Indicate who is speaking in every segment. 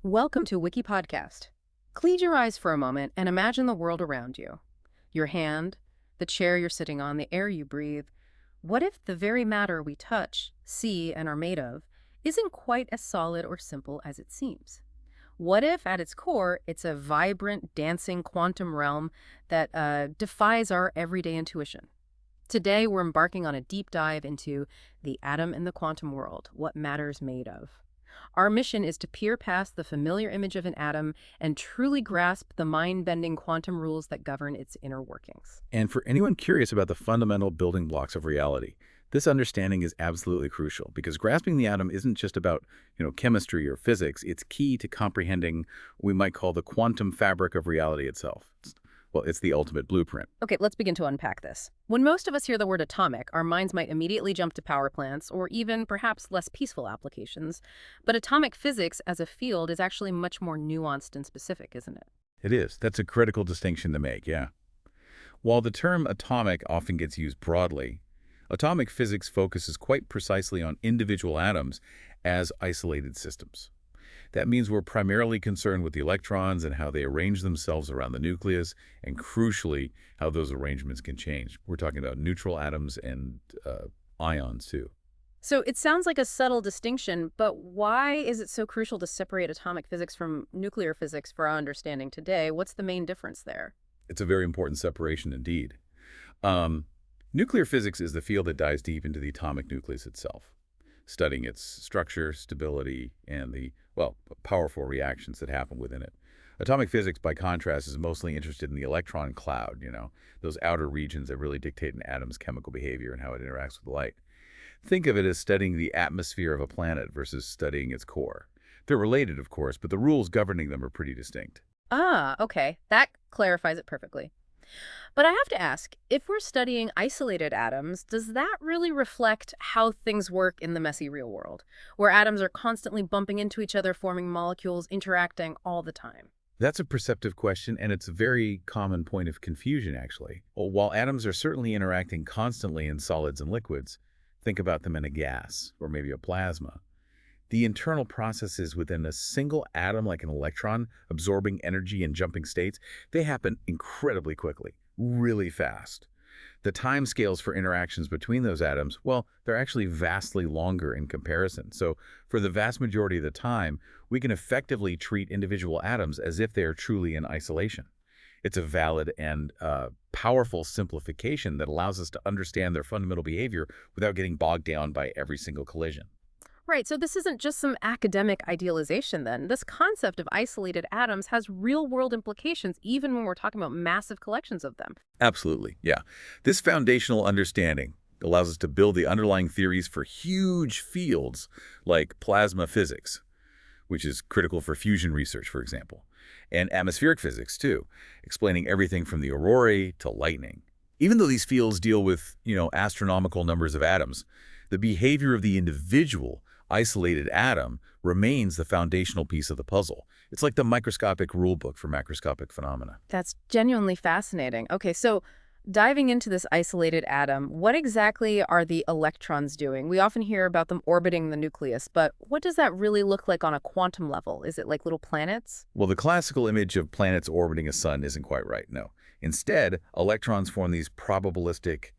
Speaker 1: Welcome to WikiPodcast. Close your eyes for a moment and imagine the world around you. Your hand, the chair you're sitting on, the air you breathe. What if the very matter we touch, see, and are made of isn't quite as solid or simple as it seems? What if, at its core, it's a vibrant, dancing quantum realm that defies our everyday intuition? Today, we're embarking on a deep dive into the atom in the quantum world, what matter's made of. Our mission is to peer past the familiar image of an atom and truly grasp the mind-bending quantum rules that govern its inner workings.
Speaker 2: And for anyone curious about the fundamental building blocks of reality, this understanding is absolutely crucial because grasping the atom isn't just about, chemistry or physics. It's key to comprehending what we might call the quantum fabric of reality itself. It's the ultimate blueprint.
Speaker 1: Okay, let's begin to unpack this. When most of us hear the word atomic, our minds might immediately jump to power plants or even perhaps less peaceful applications. But atomic physics as a field is actually much more nuanced and specific, isn't it?
Speaker 2: It is. That's a critical distinction to make, yeah. While the term atomic often gets used broadly, atomic physics focuses quite precisely on individual atoms as isolated systems. That means we're primarily concerned with the electrons and how they arrange themselves around the nucleus, and crucially, how those arrangements can change. We're talking about neutral atoms and ions, too.
Speaker 1: So it sounds like a subtle distinction, but why is it so crucial to separate atomic physics from nuclear physics for our understanding today? What's the main difference there?
Speaker 2: It's a very important separation indeed. Nuclear physics is the field that dives deep into the atomic nucleus itself, studying its structure, stability, and the, powerful reactions that happen within it. Atomic physics, by contrast, is mostly interested in the electron cloud, those outer regions that really dictate an atom's chemical behavior and how it interacts with light. Think of it as studying the atmosphere of a planet versus studying its core. They're related, of course, but the rules governing them are pretty distinct.
Speaker 1: Ah, okay. That clarifies it perfectly. But I have to ask, if we're studying isolated atoms, does that really reflect how things work in the messy real world, where atoms are constantly bumping into each other, forming molecules, interacting all the time?
Speaker 2: That's a perceptive question, and it's a very common point of confusion, actually. Well, while atoms are certainly interacting constantly in solids and liquids, think about them in a gas or maybe a plasma. The internal processes within a single atom, like an electron, absorbing energy and jumping states, they happen incredibly quickly, really fast. The timescales for interactions between those atoms, they're actually vastly longer in comparison. So for the vast majority of the time, we can effectively treat individual atoms as if they are truly in isolation. It's a valid and powerful simplification that allows us to understand their fundamental behavior without getting bogged down by every single collision.
Speaker 1: Right, so this isn't just some academic idealization then. This concept of isolated atoms has real-world implications even when we're talking about massive collections of them.
Speaker 2: Absolutely, yeah. This foundational understanding allows us to build the underlying theories for huge fields like plasma physics, which is critical for fusion research, for example, and atmospheric physics, too, explaining everything from the aurorae to lightning. Even though these fields deal with, astronomical numbers of atoms, the behavior of the individual isolated atom remains the foundational piece of the puzzle. It's like the microscopic rule book for macroscopic phenomena.
Speaker 1: That's genuinely fascinating. Okay, so diving into this isolated atom, what exactly are the electrons doing? We often hear about them orbiting the nucleus, but what does that really look like on a quantum level? Is it like little planets?
Speaker 2: Well, the classical image of planets orbiting a sun isn't quite right, no. Instead, electrons form these probabilistic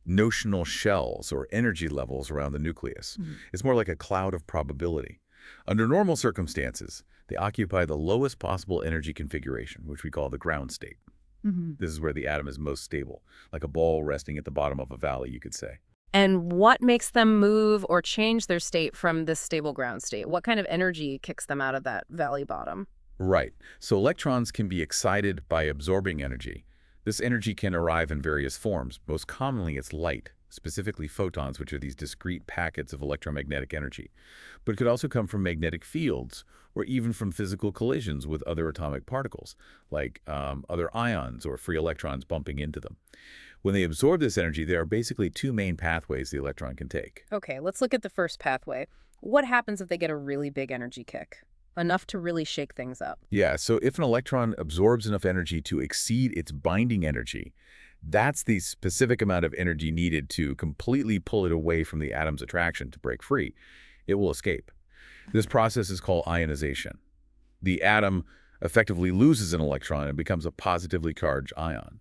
Speaker 2: notional shells or energy levels around the nucleus. It's more like a cloud of probability. Under normal circumstances, they occupy the lowest possible energy configuration, which we call the ground state. This is where the atom is most stable, like a ball resting at the bottom of a valley, you could say.
Speaker 1: And what makes them move or change their state from this stable ground state? What kind of energy kicks them out of that valley bottom?
Speaker 2: Right. So electrons can be excited by absorbing energy. This energy can arrive in various forms. Most commonly, it's light, specifically photons, which are these discrete packets of electromagnetic energy. But it could also come from magnetic fields or even from physical collisions with other atomic particles, like other ions or free electrons bumping into them. When they absorb this energy, there are basically two main pathways the electron can take.
Speaker 1: Okay, let's look at the first pathway. What happens if they get a really big energy kick? Enough to really shake things up.
Speaker 2: Yeah, so if an electron absorbs enough energy to exceed its binding energy, that's the specific amount of energy needed to completely pull it away from the atom's attraction to break free. It will escape. This process is called ionization. The atom effectively loses an electron and becomes a positively charged ion.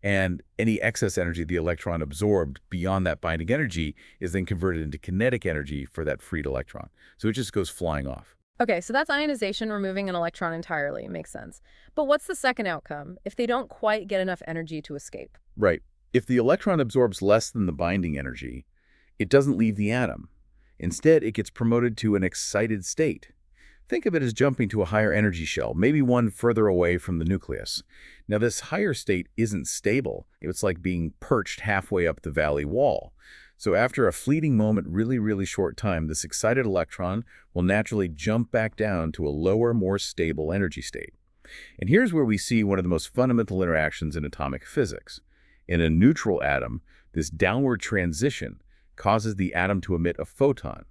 Speaker 2: And any excess energy the electron absorbed beyond that binding energy is then converted into kinetic energy for that freed electron. So it just goes flying off.
Speaker 1: Okay, so that's ionization, removing an electron entirely. Makes sense. But what's the second outcome if they don't quite get enough energy to escape?
Speaker 2: Right. If the electron absorbs less than the binding energy, it doesn't leave the atom. Instead, it gets promoted to an excited state. Think of it as jumping to a higher energy shell, maybe one further away from the nucleus. Now, this higher state isn't stable. It's like being perched halfway up the valley wall. So after a fleeting moment, really short time, this excited electron will naturally jump back down to a lower, more stable energy state. And here's where we see one of the most fundamental interactions in atomic physics. In a neutral atom, this downward transition causes the atom to emit a photon.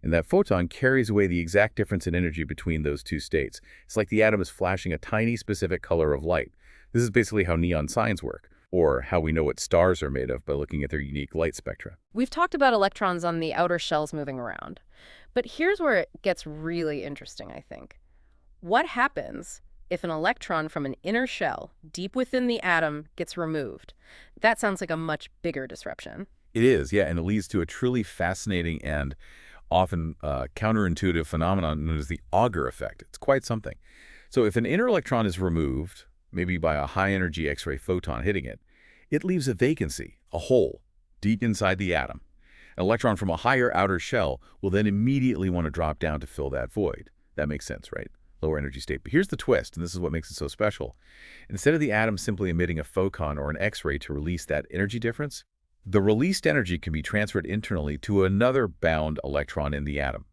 Speaker 2: And that photon carries away the exact difference in energy between those two states. It's like the atom is flashing a tiny specific color of light. This is basically how neon signs work, or how we know what stars are made of by looking at their unique light spectra.
Speaker 1: We've talked about electrons on the outer shells moving around. But here's where it gets really interesting, I think. What happens if an electron from an inner shell, deep within the atom, gets removed? That sounds like a much bigger disruption.
Speaker 2: It is, yeah, and it leads to a truly fascinating and often counterintuitive phenomenon known as the Auger effect. It's quite something. So if an inner electron is removed, maybe by a high-energy X-ray photon hitting it, it leaves a vacancy, a hole, deep inside the atom. An electron from a higher outer shell will then immediately want to drop down to fill that void. That makes sense, right? Lower energy state. But here's the twist, and this is what makes it so special. Instead of the atom simply emitting a photon or an X-ray to release that energy difference, the released energy can be transferred internally to another bound electron in the atom,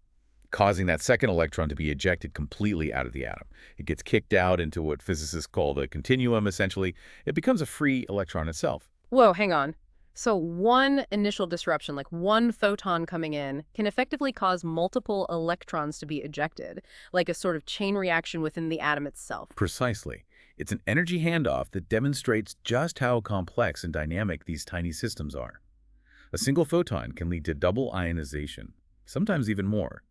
Speaker 2: causing that second electron to be ejected completely out of the atom. It gets kicked out into what physicists call the continuum, essentially. It becomes a free electron itself.
Speaker 1: Whoa, hang on. So one initial disruption, like one photon coming in, can effectively cause multiple electrons to be ejected, like a sort of chain reaction within the atom itself.
Speaker 2: Precisely. It's an energy handoff that demonstrates just how complex and dynamic these tiny systems are. A single photon can lead to double ionization, sometimes even more.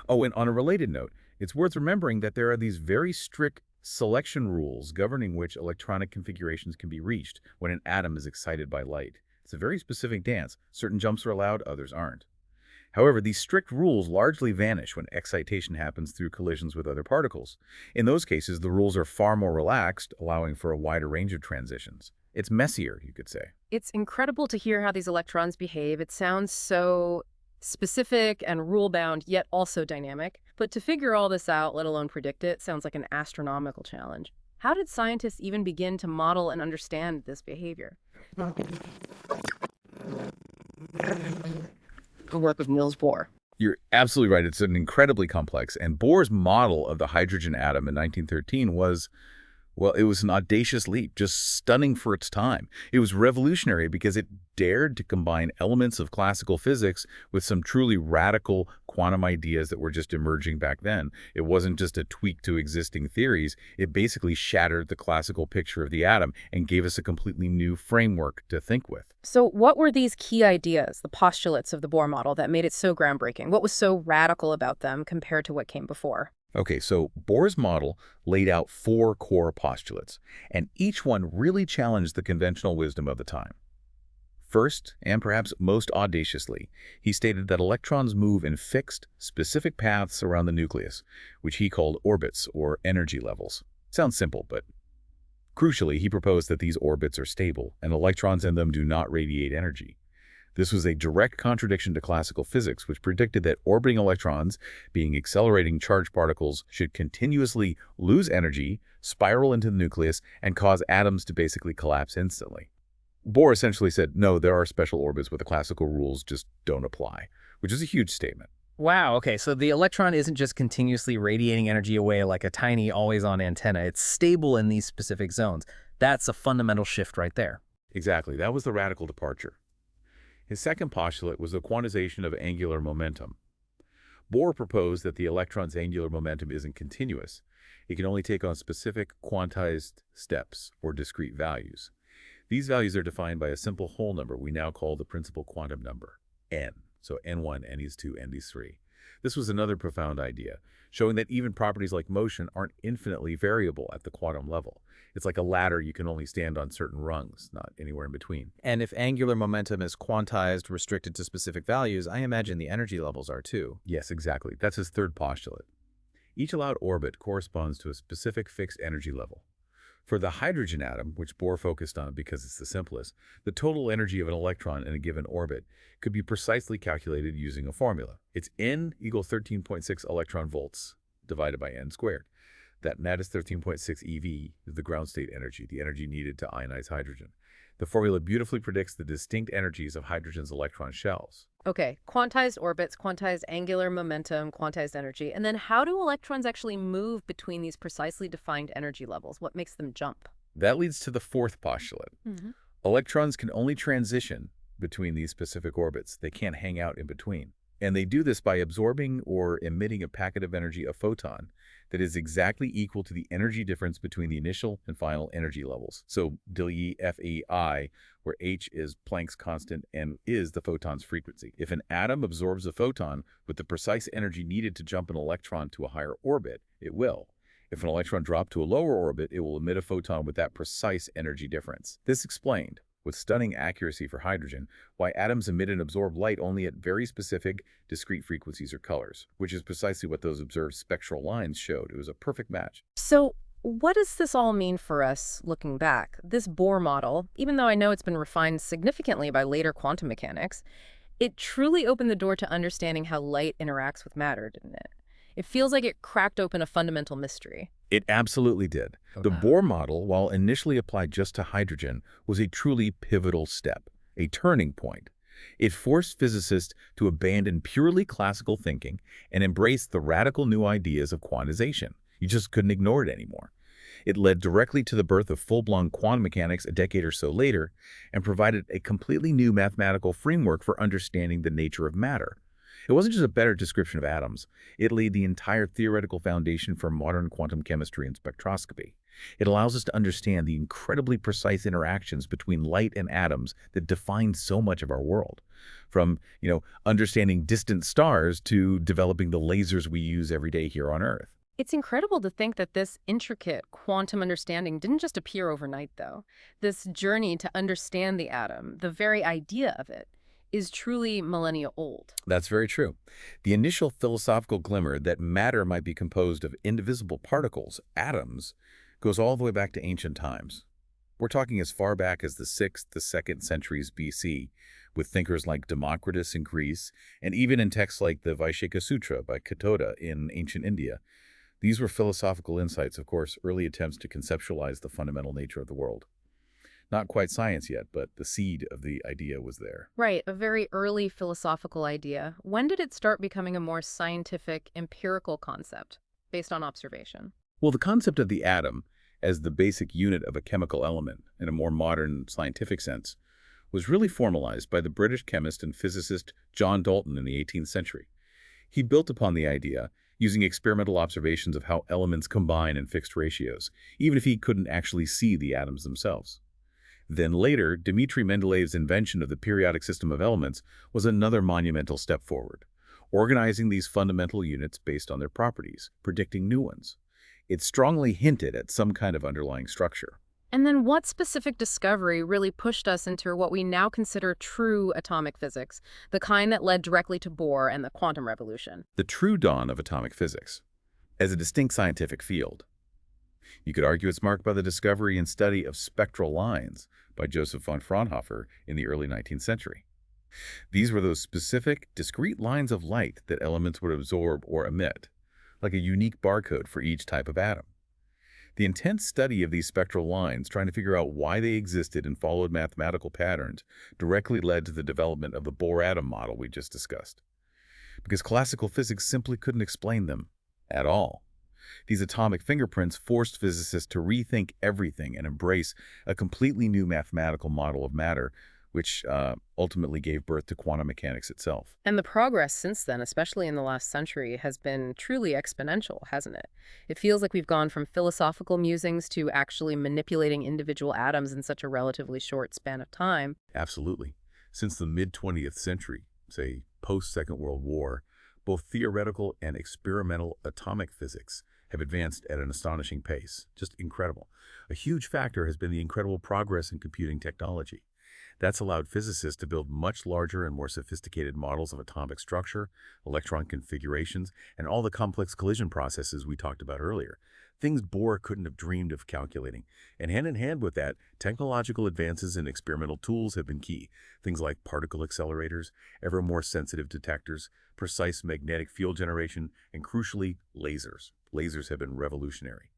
Speaker 2: Oh, and on a related note, it's worth remembering that there are these very strict selection rules governing which electronic configurations can be reached when an atom is excited by light. It's a very specific dance. Certain jumps are allowed, others aren't. However, these strict rules largely vanish when excitation happens through collisions with other particles. In those cases, the rules are far more relaxed, allowing for a wider range of transitions. It's messier, you could say.
Speaker 1: It's incredible to hear how these electrons behave. It sounds so specific and rule-bound, yet also dynamic. But to figure all this out, let alone predict it, sounds like an astronomical challenge. How did scientists even begin to model and understand this behavior? The work of Niels Bohr.
Speaker 2: You're absolutely right. It's an incredibly complex. And Bohr's model of the hydrogen atom in 1913 was, well, it was an audacious leap, just stunning for its time. It was revolutionary because it dared to combine elements of classical physics with some truly radical quantum ideas that were just emerging back then. It wasn't just a tweak to existing theories. It basically shattered the classical picture of the atom and gave us a completely new framework to think with.
Speaker 1: So what were these key ideas, the postulates of the Bohr model that made it so groundbreaking? What was so radical about them compared to what came before?
Speaker 2: Okay, so Bohr's model laid out 4 core postulates, and each one really challenged the conventional wisdom of the time. First, and perhaps most audaciously, he stated that electrons move in fixed, specific paths around the nucleus, which he called orbits or energy levels. Sounds simple, but crucially, he proposed that these orbits are stable, and electrons in them do not radiate energy. This was a direct contradiction to classical physics, which predicted that orbiting electrons, being accelerating charged particles, should continuously lose energy, spiral into the nucleus, and cause atoms to basically collapse instantly. Bohr essentially said, no, there are special orbits where the classical rules just don't apply, which is a huge statement.
Speaker 3: Wow, okay, so the electron isn't just continuously radiating energy away like a tiny, always-on antenna. It's stable in these specific zones. That's a fundamental shift right there.
Speaker 2: Exactly, that was the radical departure. His second postulate was the quantization of angular momentum. Bohr proposed that the electron's angular momentum isn't continuous. It can only take on specific quantized steps or discrete values. These values are defined by a simple whole number we now call the principal quantum number, n. So n1, n is 2, n is 3. This was another profound idea, showing that even properties like motion aren't infinitely variable at the quantum level. It's like a ladder you can only stand on certain rungs, not anywhere in between.
Speaker 3: And if angular momentum is quantized, restricted to specific values, I imagine the energy levels are too.
Speaker 2: Yes, exactly. That's his third postulate. Each allowed orbit corresponds to a specific fixed energy level. For the hydrogen atom, which Bohr focused on because it's the simplest, the total energy of an electron in a given orbit could be precisely calculated using a formula. It's N equals 13.6 electron volts divided by N squared. That is 13.6 eV is the ground state energy, the energy needed to ionize hydrogen. The formula beautifully predicts the distinct energies of hydrogen's electron shells.
Speaker 1: Okay, quantized orbits, quantized angular momentum, quantized energy. And then how do electrons actually move between these precisely defined energy levels? What makes them jump?
Speaker 2: That leads to the fourth postulate. Electrons can only transition between these specific orbits. They can't hang out in between. And they do this by absorbing or emitting a packet of energy, a photon, that is exactly equal to the energy difference between the initial and final energy levels. So delE FEI, where H is Planck's constant and is the photon's frequency. If an atom absorbs a photon with the precise energy needed to jump an electron to a higher orbit, it will. If an electron dropped to a lower orbit, it will emit a photon with that precise energy difference. This explained, with stunning accuracy for hydrogen, why atoms emit and absorb light only at very specific, discrete frequencies or colors, which is precisely what those observed spectral lines showed. It was a perfect match.
Speaker 1: So what does this all mean for us looking back? This Bohr model, even though I know it's been refined significantly by later quantum mechanics, it truly opened the door to understanding how light interacts with matter, didn't it? It feels like it cracked open a fundamental mystery.
Speaker 2: It absolutely did. The Bohr model, while initially applied just to hydrogen, was a truly pivotal step, a turning point. It forced physicists to abandon purely classical thinking and embrace the radical new ideas of quantization. You just couldn't ignore it anymore. It led directly to the birth of full-blown quantum mechanics a decade or so later and provided a completely new mathematical framework for understanding the nature of matter. It wasn't just a better description of atoms. It laid the entire theoretical foundation for modern quantum chemistry and spectroscopy. It allows us to understand the incredibly precise interactions between light and atoms that define so much of our world. From, understanding distant stars to developing the lasers we use every day here on Earth.
Speaker 1: It's incredible to think that this intricate quantum understanding didn't just appear overnight, though. This journey to understand the atom, the very idea of it, is truly millennia old.
Speaker 2: That's very true. The initial philosophical glimmer that matter might be composed of indivisible particles, atoms, goes all the way back to ancient times. We're talking as far back as the 6th to 2nd centuries BC, with thinkers like Democritus in Greece, and even in texts like the Vaisheshika Sutra by Katoda in ancient India. These were philosophical insights, of course, early attempts to conceptualize the fundamental nature of the world. Not quite science yet, but the seed of the idea was there.
Speaker 1: Right, a very early philosophical idea. When did it start becoming a more scientific, empirical concept based on observation?
Speaker 2: Well, the concept of the atom as the basic unit of a chemical element in a more modern scientific sense was really formalized by the British chemist and physicist John Dalton in the 18th century. He built upon the idea using experimental observations of how elements combine in fixed ratios, even if he couldn't actually see the atoms themselves. Then later, Dmitri Mendeleev's invention of the periodic system of elements was another monumental step forward, organizing these fundamental units based on their properties, predicting new ones. It strongly hinted at some kind of underlying structure.
Speaker 1: And then what specific discovery really pushed us into what we now consider true atomic physics, the kind that led directly to Bohr and the quantum revolution?
Speaker 2: The true dawn of atomic physics, as a distinct scientific field. You could argue it's marked by the discovery and study of spectral lines by Joseph von Fraunhofer in the early 19th century. These were those specific, discrete lines of light that elements would absorb or emit, like a unique barcode for each type of atom. The intense study of these spectral lines, trying to figure out why they existed and followed mathematical patterns, directly led to the development of the Bohr atom model we just discussed. Because classical physics simply couldn't explain them at all. These atomic fingerprints forced physicists to rethink everything and embrace a completely new mathematical model of matter, which ultimately gave birth to quantum mechanics itself.
Speaker 1: And the progress since then, especially in the last century, has been truly exponential, hasn't it? It feels like we've gone from philosophical musings to actually manipulating individual atoms in such a relatively short span of time.
Speaker 2: Absolutely. Since the mid-20th century, say post-Second World War, Both theoretical and experimental atomic physics have advanced at an astonishing pace. Just incredible. A huge factor has been the incredible progress in computing technology. That's allowed physicists to build much larger and more sophisticated models of atomic structure, electron configurations, and all the complex collision processes we talked about earlier. Things Bohr couldn't have dreamed of calculating. And hand in hand with that, technological advances in experimental tools have been key. Things like particle accelerators, ever more sensitive detectors, precise magnetic field generation, and crucially, lasers. Lasers have been revolutionary.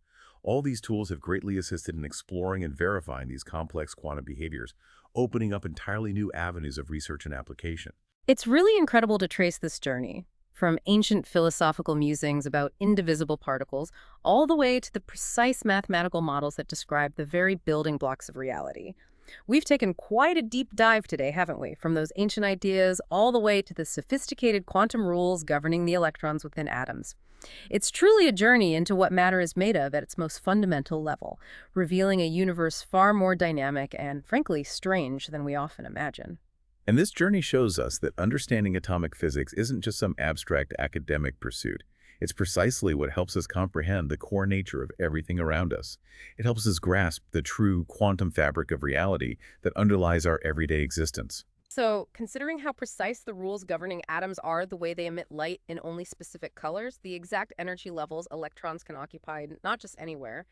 Speaker 2: All these tools have greatly assisted in exploring and verifying these complex quantum behaviors, opening up entirely new avenues of research and application.
Speaker 1: It's really incredible to trace this journey, from ancient philosophical musings about indivisible particles all the way to the precise mathematical models that describe the very building blocks of reality. We've taken quite a deep dive today, haven't we? From those ancient ideas all the way to the sophisticated quantum rules governing the electrons within atoms. It's truly a journey into what matter is made of at its most fundamental level, revealing a universe far more dynamic and, frankly, strange than we often imagine.
Speaker 2: And this journey shows us that understanding atomic physics isn't just some abstract academic pursuit. It's precisely what helps us comprehend the core nature of everything around us. It helps us grasp the true quantum fabric of reality that underlies our everyday existence.
Speaker 1: So, considering how precise the rules governing atoms are, the way they emit light in only specific colors, the exact energy levels electrons can occupy not just anywhere,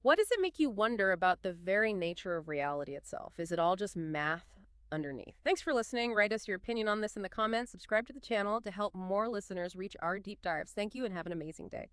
Speaker 1: what does it make you wonder about the very nature of reality itself? Is it all just math underneath? Thanks for listening. Write us your opinion on this in the comments. Subscribe to the channel to help more listeners reach our deep dives. Thank you and have an amazing day.